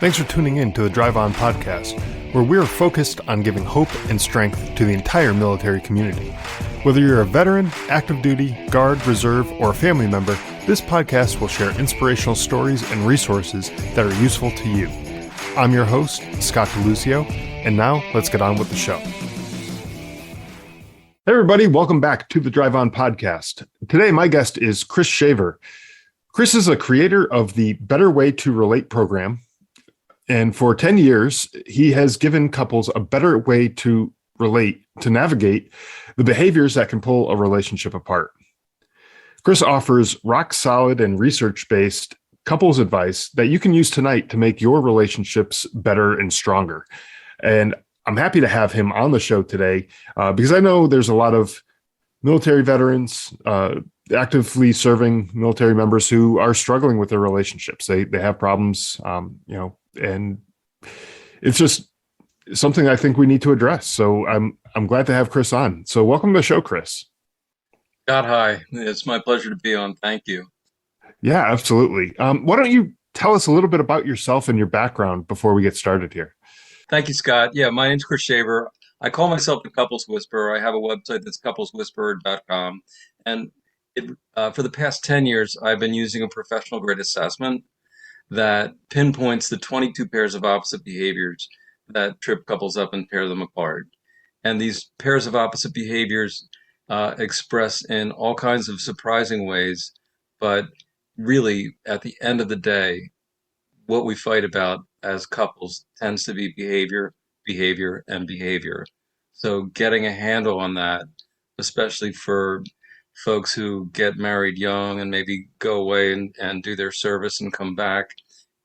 Thanks for tuning in to the Drive On podcast, where we're focused on giving hope and strength to the entire military community. Whether you're a veteran, active duty, guard, reserve, or a family member, this podcast will share inspirational stories and resources that are useful to you. I'm your host, Scott DeLuzio, and now let's get on with the show. Hey everybody, welcome back to the Drive On podcast. Today my guest is Chris Shaver. Chris is a creator of the Better Way to Relate program, and for 10 years, he has given couples a better way to relate, to navigate the behaviors that can pull a relationship apart. Chris offers rock-solid and research-based couples advice that you can use tonight to make your relationships better and stronger. And I'm happy to have him on the show today because I know there's a lot of military veterans, actively serving military members who are struggling with their relationships. They have problems, and it's just something I think we need to address. So I'm glad to have Chris on. So welcome to the show, Chris. Scott, hi. It's my pleasure to be on. Thank you. Yeah, absolutely. Why don't you tell us a little bit about yourself and your background before we get started here? Thank you, Scott. Yeah, my name's Chris Shaver. I call myself the Couples Whisperer. I have a website that's coupleswhisperer.com. And for the past 10 years, I've been using a professional grade assessment that pinpoints the 22 pairs of opposite behaviors that trip couples up and tear them apart. And these pairs of opposite behaviors express in all kinds of surprising ways. But really, at the end of the day, what we fight about as couples tends to be behavior, and behavior. So getting a handle on that, especially for folks who get married young and maybe go away and do their service and come back,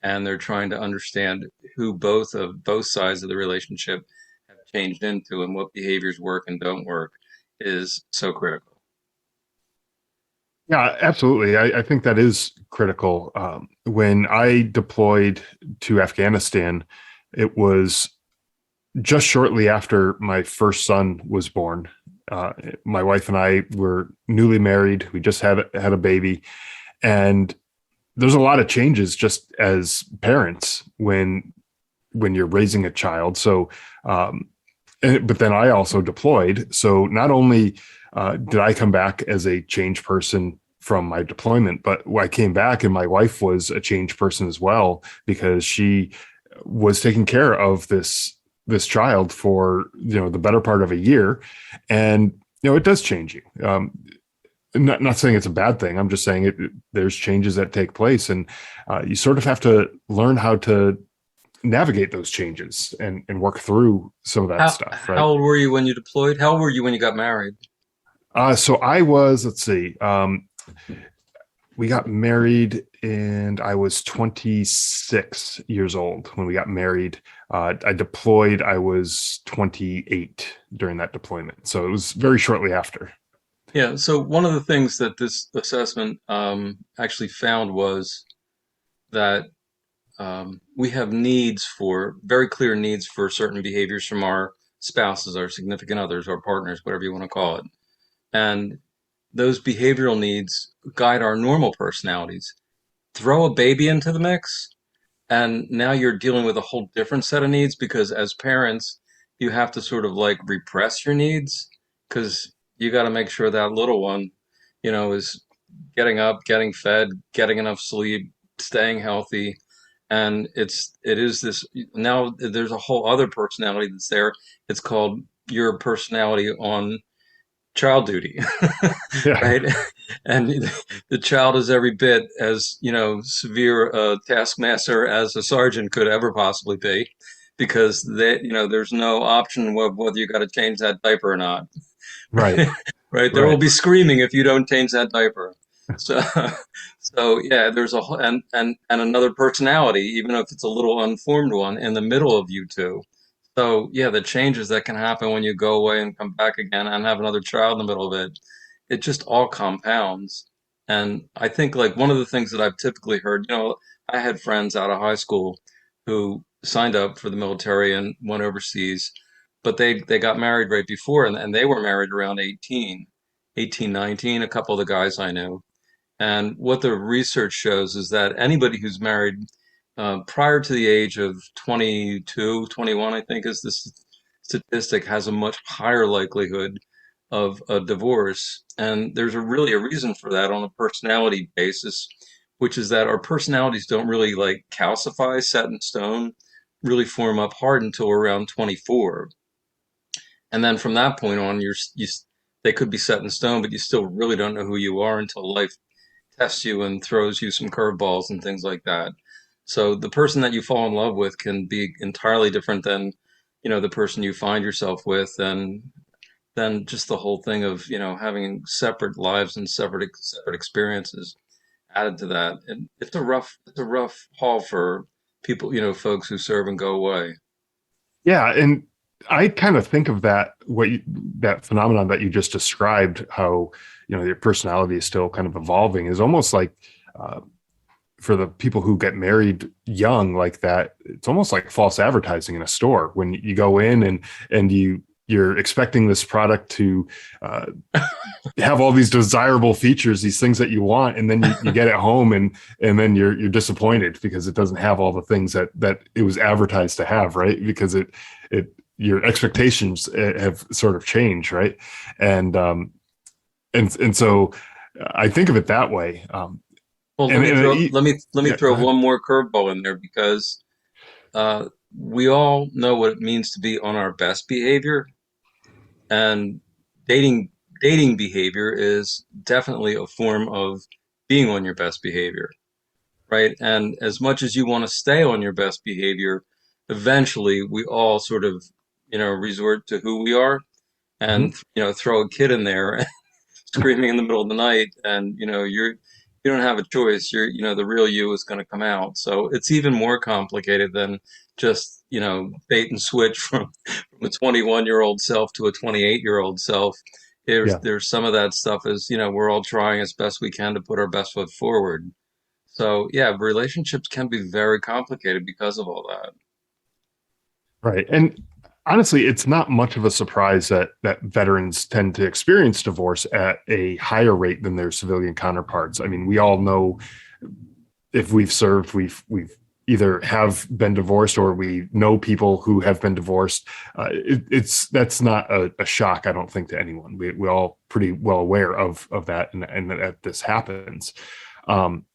and they're trying to understand who both sides of the relationship have changed into and what behaviors work and don't work, is so critical. Yeah, absolutely. I think that is critical. When I deployed to Afghanistan, it was just shortly after my first son was born. My wife and I were newly married. We just had a baby, and there's a lot of changes just as parents when you're raising a child. So, but then I also deployed. So not only did I come back as a changed person from my deployment, but I came back and my wife was a changed person as well, because she was taking care of this child for, the better part of a year. And, it does change you. Not saying it's a bad thing. I'm just saying there's changes that take place, and you sort of have to learn how to navigate those changes and work through some of that stuff. Right? How old were you when you deployed? How old were you when you got married? So I was, we got married and I was 26 years old when we got married. I deployed, I was 28 during that deployment. So it was very shortly after. Yeah. So one of the things that this assessment actually found was that we have very clear needs for certain behaviors from our spouses, our significant others, our partners, whatever you want to call it. And those behavioral needs guide our normal personalities. Throw a baby into the mix, and now you're dealing with a whole different set of needs, because as parents, you have to sort of like repress your needs, because you got to make sure that little one, is getting up, getting fed, getting enough sleep, staying healthy. And it is this, now there's a whole other personality that's there. It's called your personality on child duty. Yeah. Right? And the child is every bit as, severe a taskmaster as a sergeant could ever possibly be, because there's no option of whether you got to change that diaper or not. Right. Right. There will be screaming if you don't change that diaper. So yeah, there's and another personality, even if it's a little unformed one, in the middle of you two. So yeah, the changes that can happen when you go away and come back again and have another child in the middle of it just all compounds. And I think, like, one of the things that I've typically heard, I had friends out of high school who signed up for the military and went overseas, but they got married right before, and they were married around 18, 19, a couple of the guys I knew. And what the research shows is that anybody who's married prior to the age of 22, 21, I think is this statistic, has a much higher likelihood of a divorce. And there's really a reason for that on a personality basis, which is that our personalities don't really like calcify, set in stone, really form up hard until around 24. And then from that point on, they could be set in stone, but you still really don't know who you are until life tests you and throws you some curveballs and things like that. So the person that you fall in love with can be entirely different than, the person you find yourself with, and then just the whole thing of, having separate lives and separate experiences added to that. And it's a rough haul for people, folks who serve and go away. Yeah, and I kind of think of that phenomenon that you just described, how your personality is still kind of evolving, is almost like uh, for the people who get married young like that, it's almost like false advertising in a store when you go in and you're expecting this product to uh, have all these desirable features, these things that you want, and then you get it home and then you're disappointed because it doesn't have all the things that it was advertised to have, right? Because it your expectations have sort of changed, right? And and so I think of it that way. Well, let And, me and throw let me yeah, go throw ahead. one more curveball in there because we all know what it means to be on our best behavior, and dating dating behavior is definitely a form of being on your best behavior, right? And as much as you want to stay on your best behavior, eventually we all sort of, resort to who we are, Mhm. and throw a kid in there screaming in the middle of the night, and you don't have a choice. The real you is going to come out. So it's even more complicated than just bait and switch from a 21-year-old self to a 28-year-old self. there's Yeah. there's some of that stuff, is we're all trying as best we can to put our best foot forward. So yeah, relationships can be very complicated because of all that. Right. And honestly, it's not much of a surprise that veterans tend to experience divorce at a higher rate than their civilian counterparts. I mean, we all know, if we've served, we've either have been divorced or we know people who have been divorced. It's that's not a shock, I don't think, to anyone. We all pretty well aware of that, and that this happens. Um,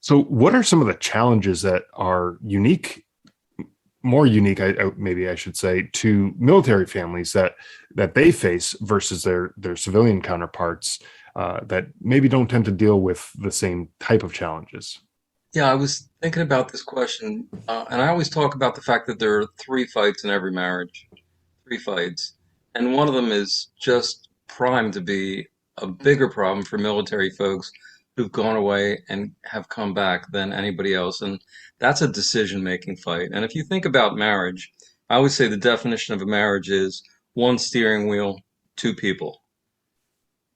so, what are some of the challenges that are more unique, maybe I should say, to military families that they face versus their civilian counterparts that maybe don't tend to deal with the same type of challenges? Yeah, I was thinking about this question, and I always talk about the fact that there are three fights in every marriage, three fights, and one of them is just primed to be a bigger problem for military folks who've gone away and have come back than anybody else, and that's a decision-making fight. And if you think about marriage, I always say the definition of a marriage is one steering wheel, two people,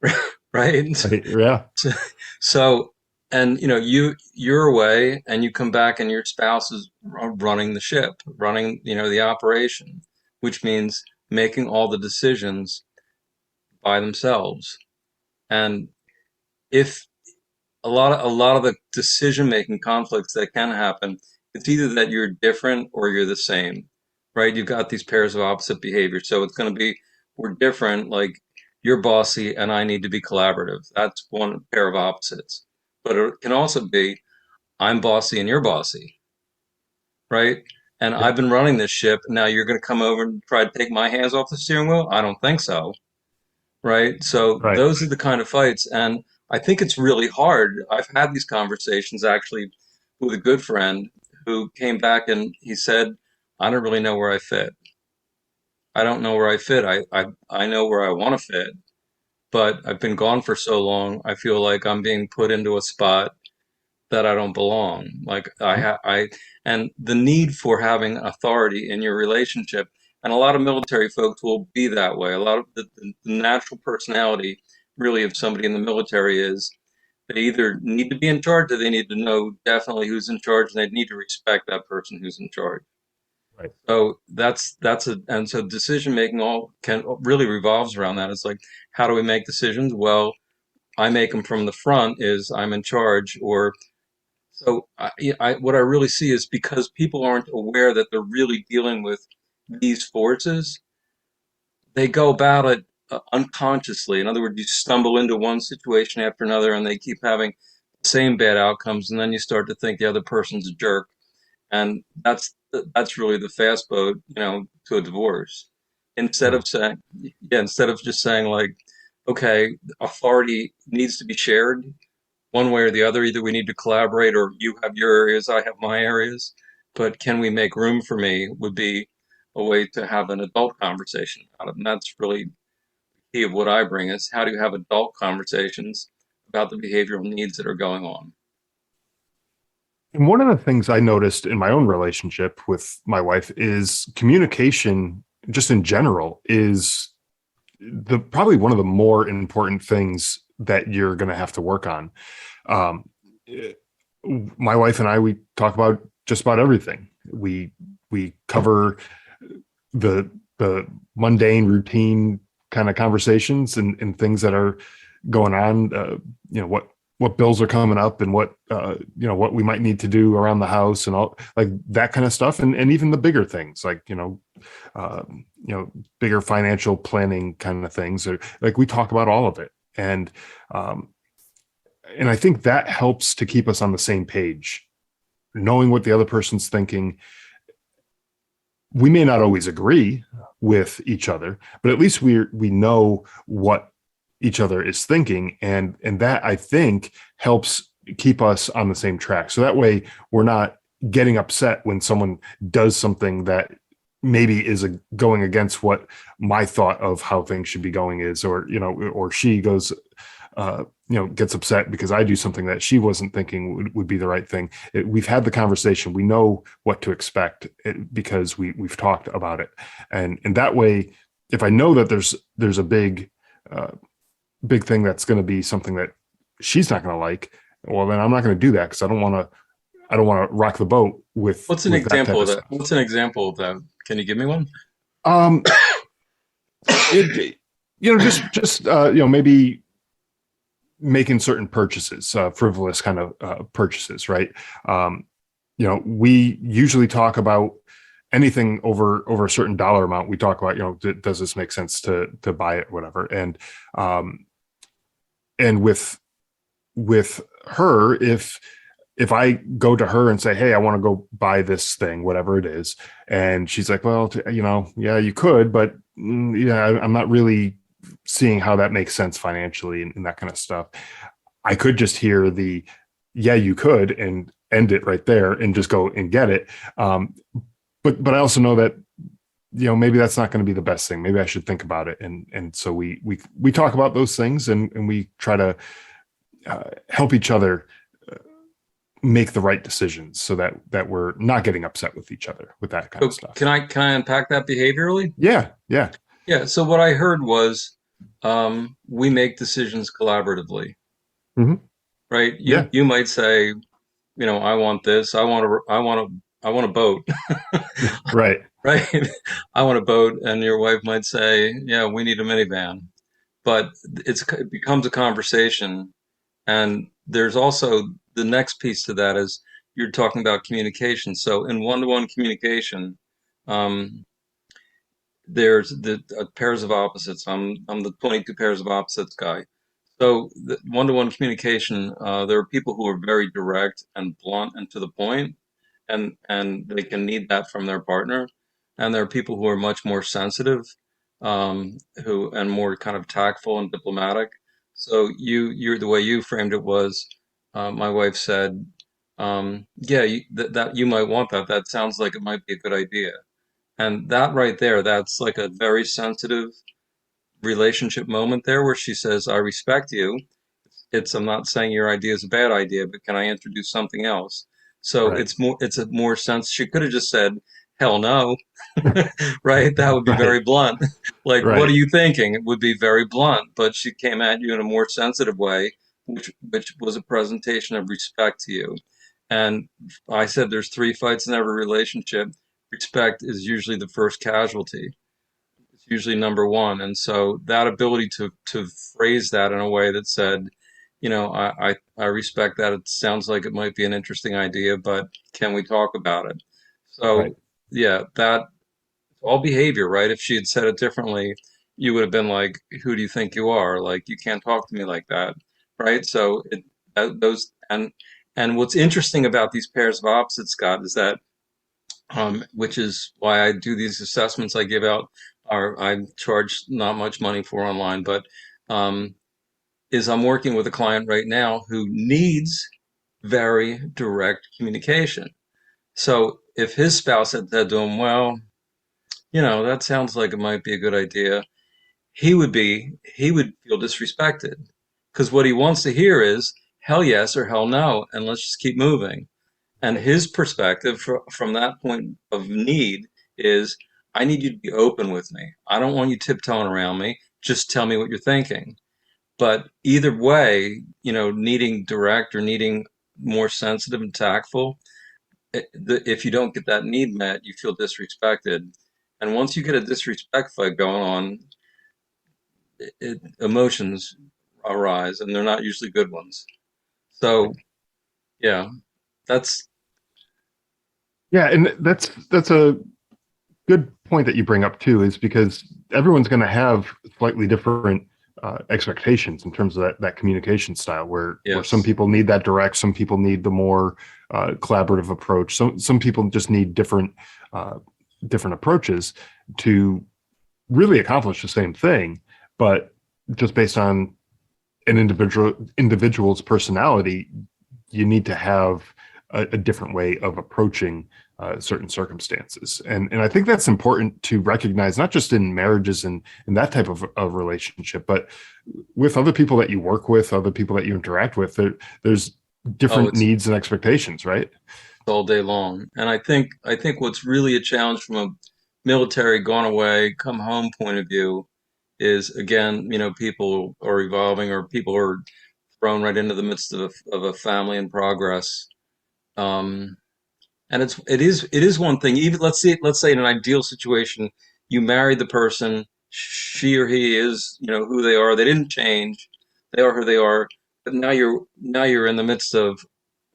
right? Right. Yeah. So, and you're away and you come back and your spouse is running the ship, running, the operation, which means making all the decisions by themselves. And if a lot of the decision making conflicts that can happen, it's either that you're different or you're the same, right? You've got these pairs of opposite behavior. So it's going to be, we're different, like you're bossy and I need to be collaborative. That's one pair of opposites. But it can also be, I'm bossy and you're bossy, right? And Yeah. I've been running this ship. Now you're going to come over and try to take my hands off the steering wheel? I don't think so, right? So Right. those are the kind of fights. And I think it's really hard. I've had these conversations actually with a good friend who came back and he said, I don't really know where I fit. I don't know where I fit. I know where I want to fit, but I've been gone for so long. I feel like I'm being put into a spot that I don't belong. Like and the need for having authority in your relationship. And a lot of military folks will be that way. A lot of the natural personality, really, of somebody in the military is they either need to be in charge or they need to know definitely who's in charge, and they need to respect that person who's in charge. Right. So and so decision making all can really revolves around that. It's like, how do we make decisions? Well, I make them from the front, is I'm in charge, or what I really see is because people aren't aware that they're really dealing with these forces, they go about it unconsciously. In other words, you stumble into one situation after another, and they keep having the same bad outcomes, and then you start to think the other person's a jerk, and that's really the fast boat, to a divorce. Instead Sure. of saying, yeah, instead of just saying like, okay, authority needs to be shared one way or the other. Either we need to collaborate, or you have your areas, I have my areas. But can we make room for me? Would be a way to have an adult conversation about it. And that's really the key of what I bring is how do you have adult conversations about the behavioral needs that are going on. And one of the things I noticed in my own relationship with my wife is communication, just in general, is the probably one of the more important things that you're going to have to work on. Um, my wife and I, we talk about just about everything. We cover the mundane, routine kind of conversations and things that are going on. What bills are coming up and what we might need to do around the house and all like that kind of stuff, and even the bigger things like uh, bigger financial planning kind of things. Or like we talk about all of it, um, and I think that helps to keep us on the same page, knowing what the other person's thinking. We may not always agree with each other, but at least we know what each other is thinking, and that I think helps keep us on the same track. So that way we're not getting upset when someone does something that maybe is going against what my thought of how things should be going is, or she goes gets upset because I do something that she wasn't thinking would be the right thing. We've had the conversation. We know what to expect because we've talked about it. And that way, if I know that there's a uh, big thing that's going to be something that she's not going to like, well, then I'm not going to do that because I don't want to rock the boat What's an with that type example of of that? stuff. What's an example of that? Can you give me one? Um, it, just maybe making certain purchases, frivolous kind of purchases, right? Um, we usually talk about anything over a certain dollar amount. We talk about, does this make sense to buy it, whatever. Um, and with her, if I go to her and say, hey, I want to go buy this thing, whatever it is, and she's like, well, yeah, you could, but yeah, I'm not really seeing how that makes sense financially and that kind of stuff. I could just hear the, yeah, you could, and end it right there and just go and get it. But I also know that, maybe that's not going to be the best thing. Maybe I should think about it. And so we talk about those things, and we try to help each other make the right decisions so that we're not getting upset with each other with that kind of So stuff. can I unpack that behaviorally? Yeah. Yeah. Yeah. So what I heard was we make decisions collaboratively, Hmm. right? You Yeah. you might say, I want this. I want a boat, Right. right? I want a boat, and your wife might say, yeah, we need a minivan. But it becomes a conversation, and there's also the next piece to that is you're talking about communication. So in one-to-one communication, um, there's the pairs of opposites. I'm the 22 pairs of opposites guy. So the one-to-one communication, there are people who are very direct and blunt and to the point, and they can need that from their partner. And there are people who are much more sensitive, who and more kind of tactful and diplomatic. So you're the way you framed it was, my wife said, yeah, that you might want that. That sounds like it might be a good idea. And that right there, that's like a very sensitive relationship moment there where she says, I respect you. I'm not saying your idea is a bad idea, but can I introduce something else? So Right. it's a more sense. She could have just said, hell no, right? That would be Right. very blunt. Like, what are Right. you thinking? It would be very blunt, but she came at you in a more sensitive way, which was a presentation of respect to you. And I said there's three fights in every relationship. Respect is usually the first casualty. It's usually number one. And so that ability to phrase that in a way that said, I respect that. It sounds like it might be an interesting idea, but can we talk about it? So, Right. yeah, that all behavior, right? If she had said it differently, you would have been like, "Who do you think you are? Like, you can't talk to me like that," right? So, those and what's interesting about these pairs of opposites, Scott, is that which is why I do these assessments I give out, or I charge not much money for online, but um, is I'm working with a client right now who needs very direct communication. So if his spouse had said to him, well, that sounds like it might be a good idea, he would feel disrespected because what he wants to hear is hell yes or hell no, and let's just keep moving. And his perspective from that point of need is I need you to be open with me. I don't want you tiptoeing around me. Just tell me what you're thinking. But either way, needing direct or needing more sensitive and tactful, if you don't get that need met, you feel disrespected. And once you get a disrespect fight going on, emotions arise, and they're not usually good ones. So, yeah, that's, Yeah, and that's a good point that you bring up too, is because everyone's going to have slightly different expectations in terms of that communication style. Where some yes. people need that direct, some people need the more collaborative approach. Some people just need uh, different approaches to really accomplish the same thing, but just based on an individual's personality, you need to have a different way of approaching certain circumstances. And I think that's important to recognize, not just in marriages and that type of relationship, but with other people that you work with, other people that you interact with. There's Oh, different it's needs and expectations, right? all day long. And I think what's really a challenge from a military gone away, come home point of view is again, people are evolving or people are thrown right into the midst of a family in progress. Um, and it is one thing. Even let's say in an ideal situation, you married the person, she or he is, who they are. They didn't change. They are who they are. But now you're in the midst of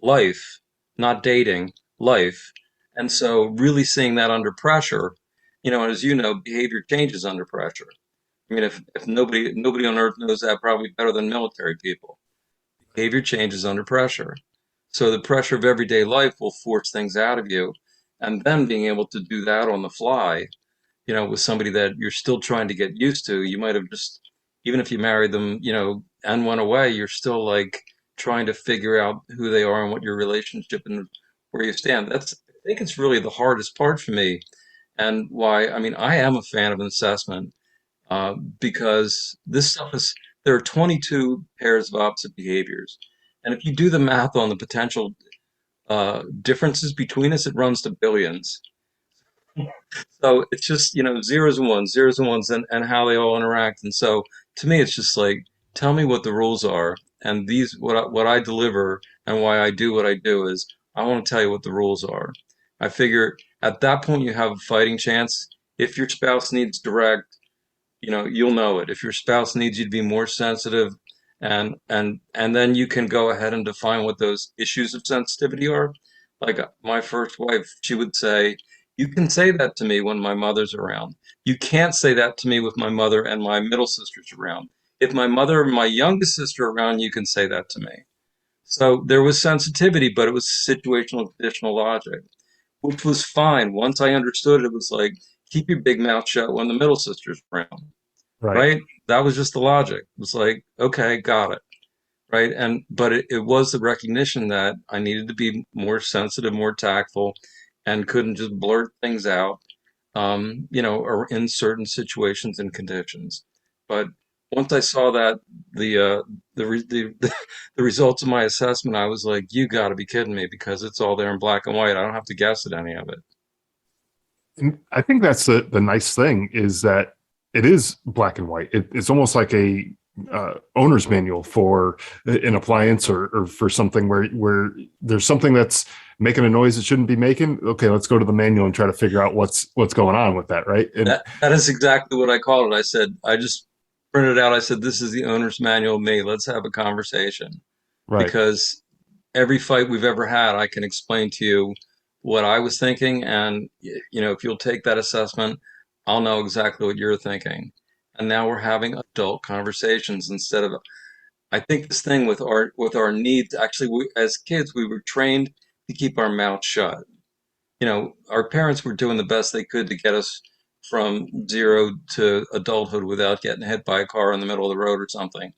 life, not dating, life. And so really seeing that under pressure, as you know, behavior changes under pressure. I mean, if nobody on earth knows that probably better than military people. Behavior changes under pressure. So the pressure of everyday life will force things out of you. And then being able to do that on the fly, with somebody that you're still trying to get used to, you might have just, even if you married them, and went away, you're still like trying to figure out who they are and what your relationship and where you stand. I think it's really the hardest part for me and why, I mean, I am a fan of an assessment because there are 22 pairs of opposite behaviors. And if you do the math on the potential differences between us, it runs to billions. So it's just, zeros and ones, and how they all interact. And so to me, it's just like, tell me what the rules are. And what I deliver and why I do what I do is I want to tell you what the rules are. I figure at that point you have a fighting chance. If your spouse needs direct, you'll know it. If your spouse needs you to be more sensitive, and then you can go ahead and define what those issues of sensitivity are. Like my first wife, she would say, "You can say that to me when my mother's around. You can't say that to me with my mother and my middle sister's around. If my mother and my youngest sister are around, you can say that to me." So there was sensitivity, but it was situational conditional logic, which was fine. Once I understood it, it was like, keep your big mouth shut when the middle sister's around, Right. right? That was just the logic. It was like, okay, got it, right? But it was the recognition that I needed to be more sensitive, more tactful, and couldn't just blurt things out, or in certain situations and conditions. But once I saw that the results of my assessment, I was like, you got to be kidding me because it's all there in black and white. I don't have to guess at any of it. And I think that's the nice thing, is that it is black and white. It's almost like a owner's manual for an appliance, or for something where there's something that's making a noise it shouldn't be making. Okay, let's go to the manual and try to figure out what's going on with that, right? And That is exactly what I called it. I said, I just printed out. I said, this is the owner's manual of me. Let's have a conversation. Right. because every fight we've ever had, I can explain to you what I was thinking, and if you'll take that assessment, I'll know exactly what you're thinking. And now we're having adult conversations instead of, I think this thing with our needs, actually, as kids, we were trained to keep our mouth shut. Our parents were doing the best they could to get us from zero to adulthood without getting hit by a car in the middle of the road or something.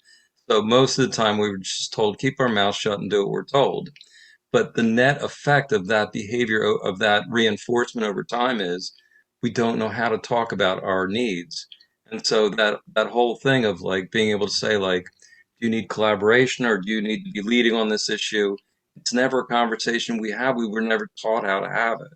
So most of the time we were just told keep our mouth shut and do what we're told. But the net effect of that behavior, of that reinforcement over time, is we don't know how to talk about our needs. And so that whole thing of like being able to say like, do you need collaboration or do you need to be leading on this issue? It's never a conversation we have. We were never taught how to have it.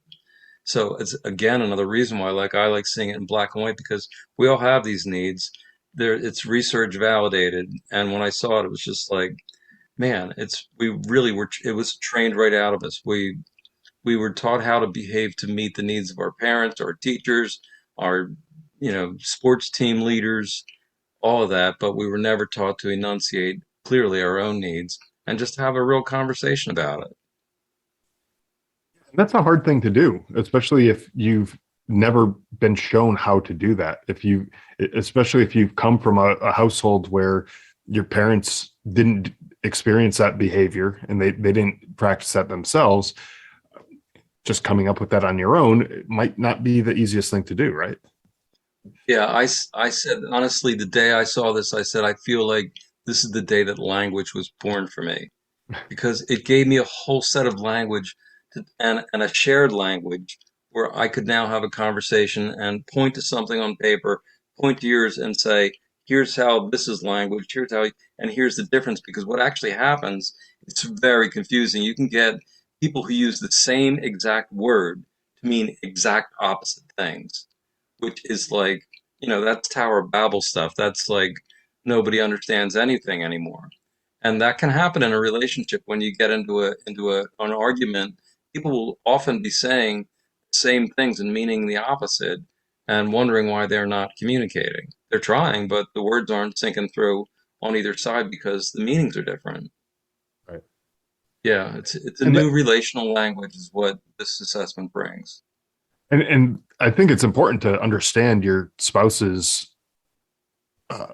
So it's again another reason why like I like seeing it in black and white, because we all have these needs. It's research validated. And when I saw it, it was just like, man, we really were, it was trained right out of us. We were taught how to behave to meet the needs of our parents, our teachers, our, sports team leaders, all of that, but we were never taught to enunciate clearly our own needs and just have a real conversation about it. That's a hard thing to do, especially if you've never been shown how to do that. Especially if you've come from a household where your parents didn't experience that behavior and they didn't practice that themselves, just coming up with that on your own, it might not be the easiest thing to do, right? Yeah, I said, honestly, the day I saw this, I said, I feel like this is the day that language was born for me, because it gave me a whole set of language and a shared language where I could now have a conversation and point to something on paper, point to yours and say, here's how this is language, and here's the difference. Because what actually happens, it's very confusing. You can get people who use the same exact word to mean exact opposite things, which is like, that's Tower of Babel stuff. That's like nobody understands anything anymore. And that can happen in a relationship when you get into an argument. People will often be saying the same things and meaning the opposite and wondering why they're not communicating. They're trying, but the words aren't sinking through on either side because the meanings are different. Right. Yeah, it's a And new relational language is what this assessment brings. and I think it's important to understand your spouse's uh,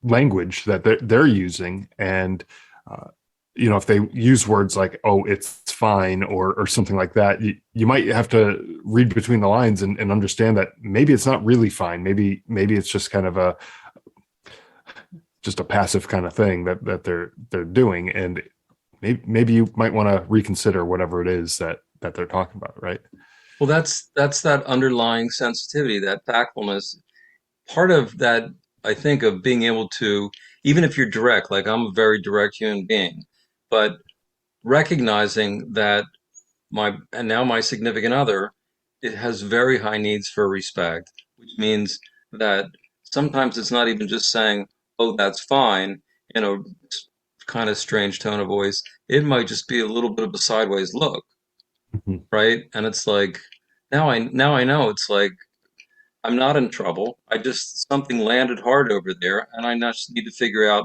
language that they're using, and uh, if they use words like "oh, it's fine" or something like that, you might have to read between the lines and understand that maybe it's not really fine. Maybe it's just kind of a passive kind of thing that they're doing, and maybe you might want to reconsider whatever it is that they're talking about, right? Well, that's that underlying sensitivity, that tactfulness. Part of that, I think, of being able to, even if you're direct, like I'm a very direct human being, but recognizing that now my significant other, it has very high needs for respect, which means that sometimes it's not even just saying, "Oh, that's fine," in a kind of strange tone of voice. It might just be a little bit of a sideways look, Mhm. right? And it's like, now I know it's like I'm not in trouble. I just something landed hard over there, and I just need to figure out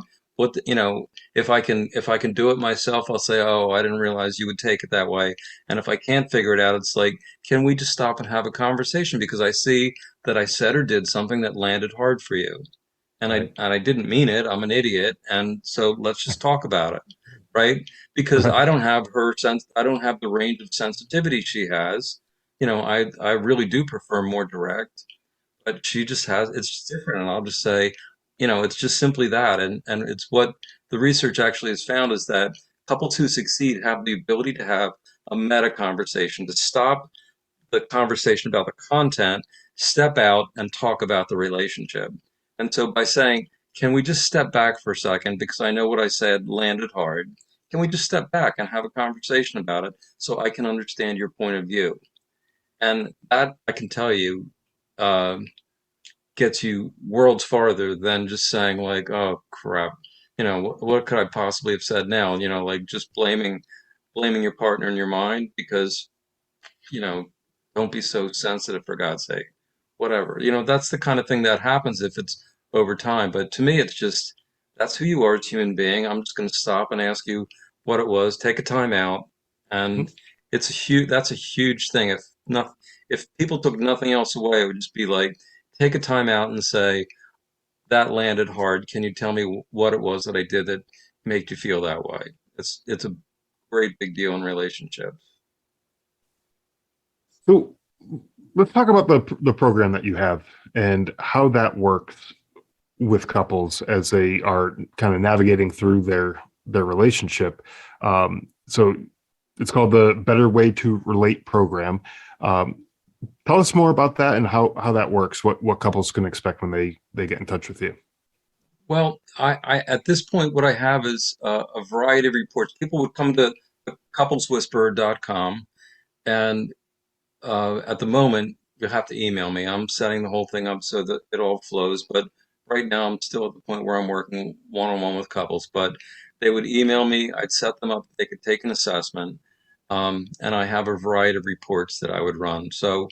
if I can do it myself, I'll say, "Oh, I didn't realize you would take it that way." And if I can't figure it out, it's like, "Can we just stop and have a conversation? Because I see that I said or did something that landed hard for you, and I Right. and I didn't mean it. I'm an idiot, and so let's just talk about it." Right? Because Right. I don't have her sense, I don't have the range of sensitivity she has. I really do prefer more direct, but she just has, it's just different. And I'll just say, it's just simply that. And it's what the research actually has found is that couples who succeed have the ability to have a meta conversation, to stop the conversation about the content, step out and talk about the relationship. And so by saying, can we just step back for a second? Because I know what I said landed hard. Can we just step back and have a conversation about it so I can understand your point of view? And that I can tell you, um, gets you worlds farther than just saying like, "Oh crap, what could I possibly have said now?" Like just blaming your partner in your mind because you know, don't be so sensitive for God's sake. Whatever. That's the kind of thing that happens if it's over time. But to me, it's just That's who you are as a human being. I'm just going to stop and ask you what it was. Take a time out, and it's a huge. That's a huge thing. If people took nothing else away, it would just be like, take a time out and say, that landed hard. Can you tell me what it was that I did that made you feel that way? It's a great big deal in relationships. So let's talk about the program that you have and how that works with couples as they are kind of navigating through their relationship. So it's called the Better Way to Relate program. Um, Tell us more about that and how that works. What couples can expect when they get in touch with you. Well, I at this point, what I have is a variety of reports. People would come to coupleswhisperer.com, and at the moment, you have to email me. I'm setting the whole thing up so that it all flows. But right now, I'm still at the point where I'm working one-on-one with couples. But they would email me. I'd set them up. They could take an assessment, and I have a variety of reports that I would run. So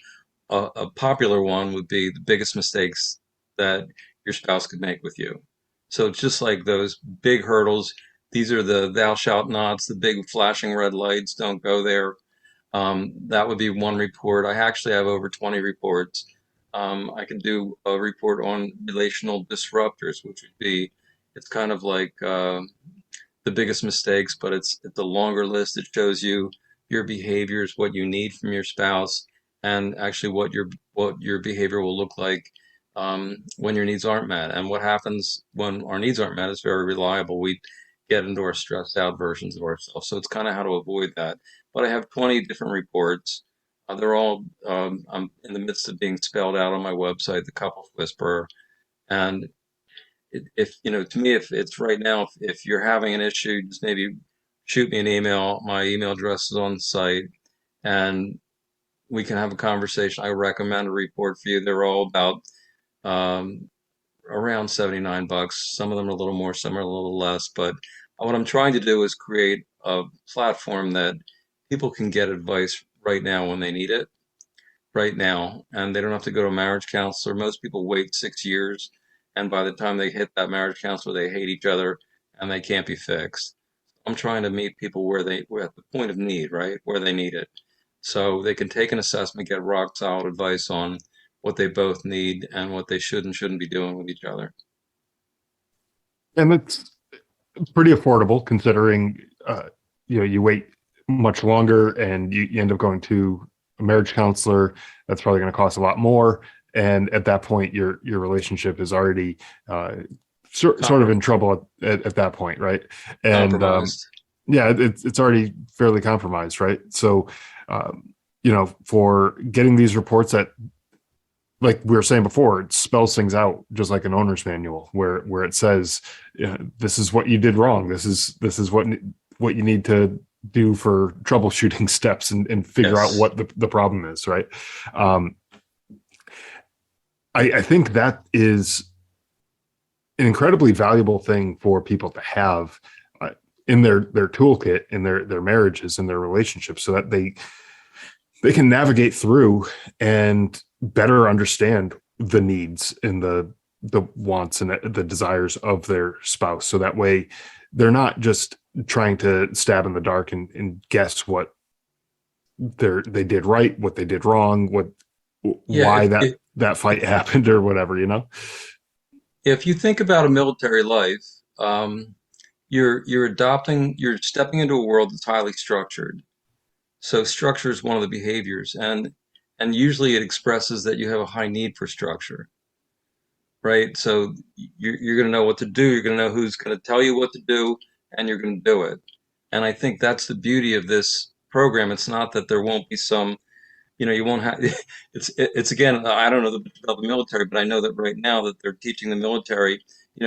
a popular one would be the biggest mistakes that your spouse could make with you. So it's just like those big hurdles. These are the thou shalt nots, the big flashing red lights. Don't go there. That would be one report. I actually have over 20 reports. I can do a report on relational disruptors, which would be, it's kind of like the biggest mistakes, but it's a longer list. It shows you your behaviors, what you need from your spouse, and actually what your behavior will look like when your needs aren't met. And what happens when our needs aren't met is very reliable. We get into our stressed out versions of ourselves. So it's kind of how to avoid that. But I have 20 different reports. They're all I'm in the midst of being spelled out on my website, The Couples Whisperer. And if you know, to me, if it's right now, if you're having an issue, just maybe shoot me an email. My email address is on the site, and we can have a conversation. I recommend a report for you. They're all about um, around 79 bucks. Some of them are a little more, some are a little less. But what I'm trying to do is create a platform that people can get advice right now when they need it, right now, and they don't have to go to a marriage counselor. Most people wait 6 years, and by the time they hit that marriage counselor, they hate each other and they can't be fixed. I'm trying to meet people were at the point of need, right, where they need it, so they can take an assessment, get rock solid advice on what they both need and what they should and shouldn't be doing with each other. And it's pretty affordable considering you wait much longer and you end up going to a marriage counselor. That's probably going to cost a lot more. And at that point, your relationship is already sort of in Comprom- trouble at that point, right? And Compromised. yeah, it's already fairly compromised, right? So, for getting these reports that, like we were saying before, it spells things out just like an owner's manual, where it says, this is what you did wrong. This is what you need to do for troubleshooting steps and figure out Yes. what the problem is, right? Um, I think that is an incredibly valuable thing for people to have in their toolkit in their marriages and their relationships, so that they can navigate through and better understand the needs and the wants and the desires of their spouse. So that way they're not just trying to stab in the dark and guess what they did right, what they did wrong, Yeah, why that fight happened or whatever. if you think about a military life, um, you're stepping into a world that's highly structured. So structure is one of the behaviors, and usually it expresses that you have a high need for structure, right? So you're going to know what to do. You're going to know who's going to tell you what to do, and you're going to do it. And I think that's the beauty of this program. It's not that there won't be some, you won't have. It's again, I don't know about the military, but I know that right now that they're teaching the military, you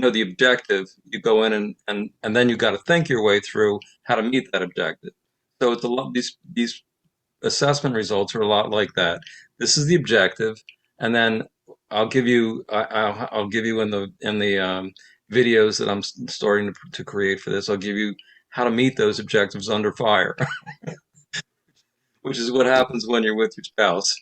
know, the objective. You go in and then you got to think your way through how to meet that objective. So it's a lot. These assessment results are a lot like that. This is the objective, and then I'll give you in the videos that I'm starting to create for this. I'll give you how to meet those objectives under fire, which is what happens when you're with your spouse.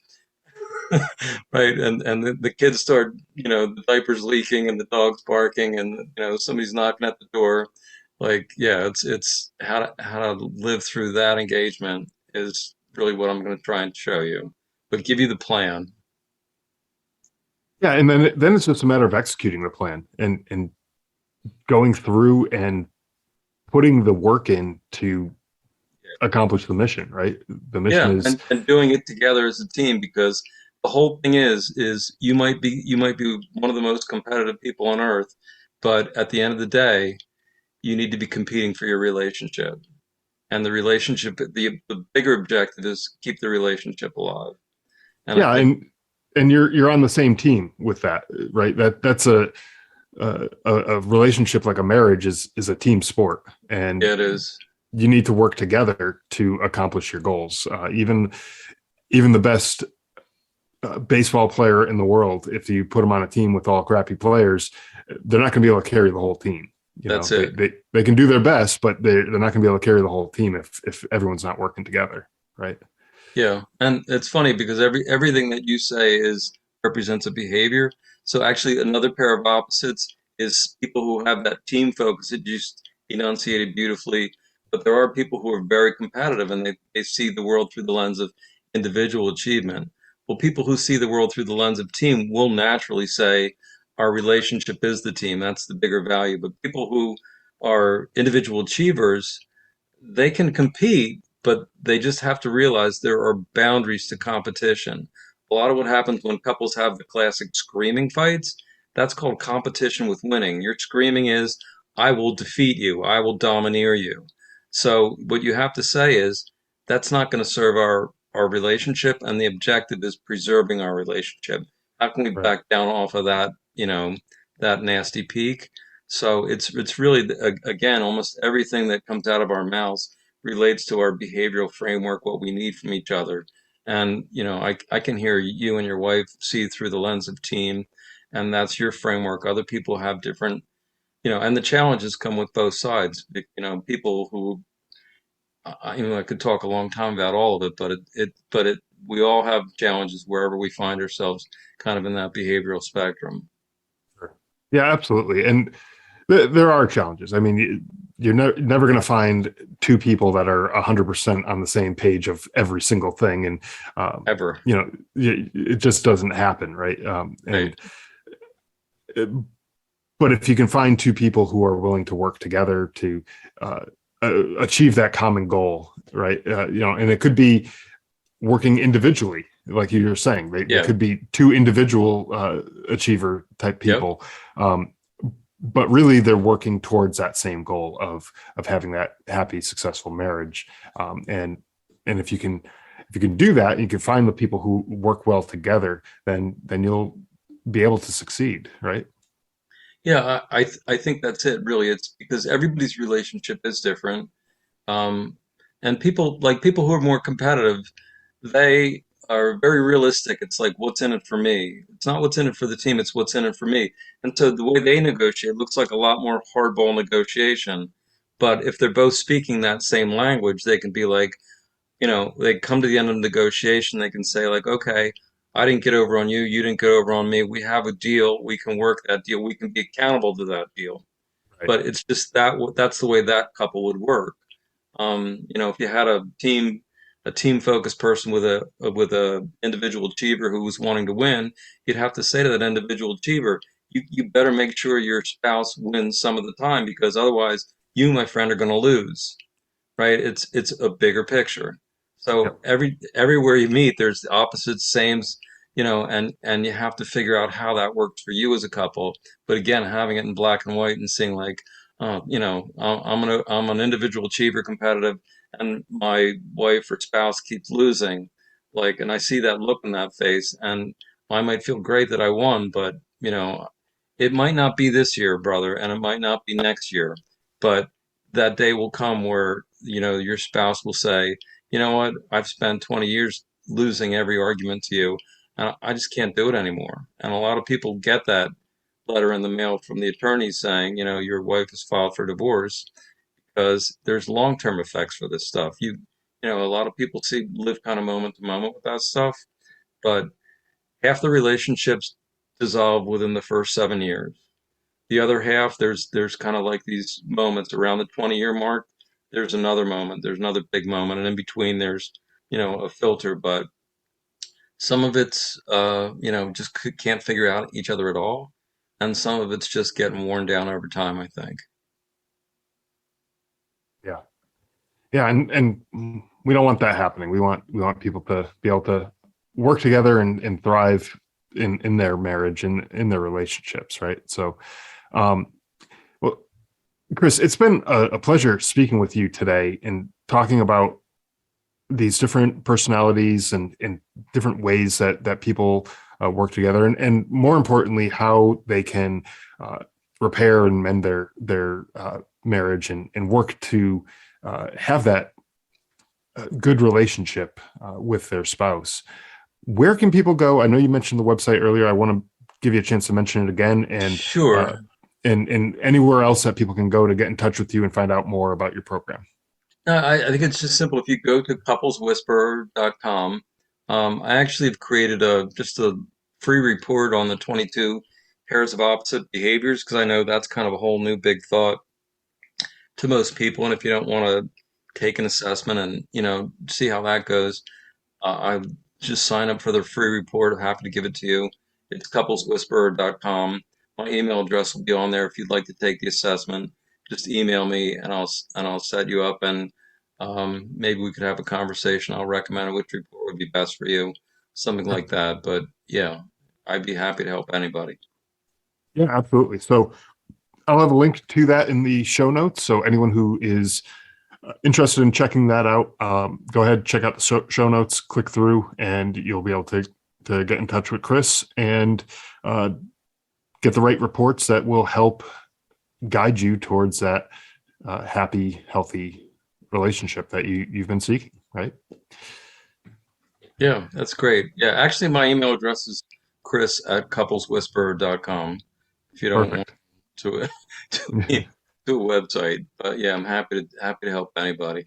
right? And the kids start, the diapers leaking and the dog's barking and somebody's knocking at the door. Like, yeah, it's how to live through that engagement is really what I'm going to try and show you, but give you the plan. Yeah, and then it's just a matter of executing the plan and going through and putting the work in to accomplish the mission, right? The mission Yeah, is, and doing it together as a team because the whole thing is you might be one of the most competitive people on earth, but at the end of the day, you need to be competing for your relationship. And the relationship, the bigger objective is keep the relationship alive. And yeah, and you're on the same team with that, right? That's a relationship like a marriage is a team sport, and it is. you need to work together to accomplish your goals. Even the best baseball player in the world, if you put them on a team with all crappy players, they're not going to be able to carry the whole team. You know, That's it. they can do their best, but they're not going to be able to carry the whole team if everyone's not working together, right? Yeah, and it's funny because everything that you say is represents a behavior. So actually, another pair of opposites is people who have that team focus that you just enunciated beautifully. But there are people who are very competitive and they see the world through the lens of individual achievement. Well, people who see the world through the lens of team will naturally say our relationship is the team. That's the bigger value. But people who are individual achievers, they can compete, but they just have to realize there are boundaries to competition. A lot of what happens when couples have the classic screaming fights, that's called competition with winning. Your screaming is, I will defeat you, I will domineer you. So what you have to say is, that's not going to serve our relationship, and the objective is preserving our relationship. How can we Right. back down off of that, that nasty peak? So it's really again almost everything that comes out of our mouths relates to our behavioral framework, what we need from each other. And I can hear you and your wife see through the lens of team, and that's your framework. Other people have different, and the challenges come with both sides. People who I could talk a long time about all of it, but we all have challenges wherever we find ourselves, kind of in that behavioral spectrum. Sure. Yeah, absolutely. And there are challenges. I mean, you're never going to find two people that are 100% on the same page of every single thing. And, Ever, it just doesn't happen. Right. right? Uh, but if you can find two people who are willing to work together to uh, achieve that common goal, right. And it could be working individually, like you were saying, they Yeah. could be two individual achiever type Yep. people. But really they're working towards that same goal of having that happy successful marriage, and if you can do that, you can find the people who work well together, then you'll be able to succeed, right? Yeah, I think that's it, really. It's because everybody's relationship is different. Um, and people who are more competitive, they are very realistic. It's like, what's in it for me? It's not what's in it for the team, it's what's in it for me. And so the way they negotiate looks like a lot more hardball negotiation. But if they're both speaking that same language, they can be like, they come to the end of the negotiation, they can say like, okay, I didn't get over on you, you didn't get over on me. We have a deal. We can work that deal. We can be accountable to that deal. Right. But it's just that's the way that couple would work. If you had a team focused person with a individual achiever who was wanting to win, you'd have to say to that individual achiever, you better make sure your spouse wins some of the time because otherwise you, my friend, are going to lose, right? It's a bigger picture. So Yep. everywhere you meet, there's the opposites, sames, and you have to figure out how that works for you as a couple. But again, having it in black and white and seeing like, I'm an individual achiever, competitive, and my wife or spouse keeps losing, like, and I see that look in that face, and I might feel great that I won, but it might not be this year, brother, and it might not be next year, but that day will come where your spouse will say, you know what, I've spent 20 years losing every argument to you, and I just can't do it anymore. And a lot of people get that letter in the mail from the attorney saying, your wife has filed for divorce because there's long-term effects for this stuff. A lot of people live kind of moment to moment with that stuff, but half the relationships dissolve within the first 7 years. The other half, there's kind of like these moments around the 20-year mark. There's another moment, there's another big moment, and in between there's, a filter. But some of it's, just can't figure out each other at all, and some of it's just getting worn down over time, I think. Yeah. Yeah. And we don't want that happening. We want people to be able to work together and thrive in their marriage and in their relationships. Right. So, well, Chris, it's been a pleasure speaking with you today and talking about these different personalities and different ways that people work together, and more importantly, how they can repair and mend their marriage and work to have that good relationship with their spouse. Where can people go? I know you mentioned the website earlier. I want to give you a chance to mention it again, and Sure. and anywhere else that people can go to get in touch with you and find out more about your program. No, I think it's just simple. If you go to coupleswhisperer.com, I actually have created just a free report on the 22 pairs of opposite behaviors, because I know that's kind of a whole new big thought to most people. And if you don't want to take an assessment and see how that goes, I just sign up for the free report. I'm happy to give it to you. It's coupleswhisperer.com. My email address will be on there if you'd like to take the assessment. Just email me and I'll set you up, and maybe we could have a conversation. I'll recommend which report would be best for you, something like that. But yeah, I'd be happy to help anybody. Yeah, absolutely. So I'll have a link to that in the show notes. So anyone who is interested in checking that out, go ahead, check out the show notes, click through, and you'll be able to get in touch with Chris and get the right reports that will help guide you towards that happy, healthy relationship that you've been seeking, right? Yeah, that's great. Yeah, actually, my email address is chris@coupleswhisperer.com. If you don't want Perfect. to a website, but yeah, I'm happy to help anybody.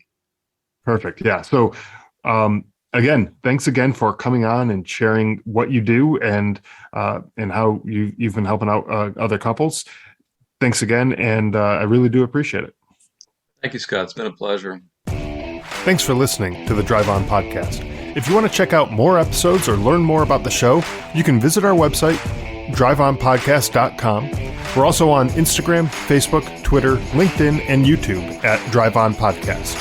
Perfect. Yeah. So again, thanks again for coming on and sharing what you do and how you've been helping out other couples. Thanks again, and I really do appreciate it. Thank you, Scott. It's been a pleasure. Thanks for listening to the Drive On Podcast. If you want to check out more episodes or learn more about the show, you can visit our website, driveonpodcast.com. We're also on Instagram, Facebook, Twitter, LinkedIn, and YouTube at Drive On Podcast.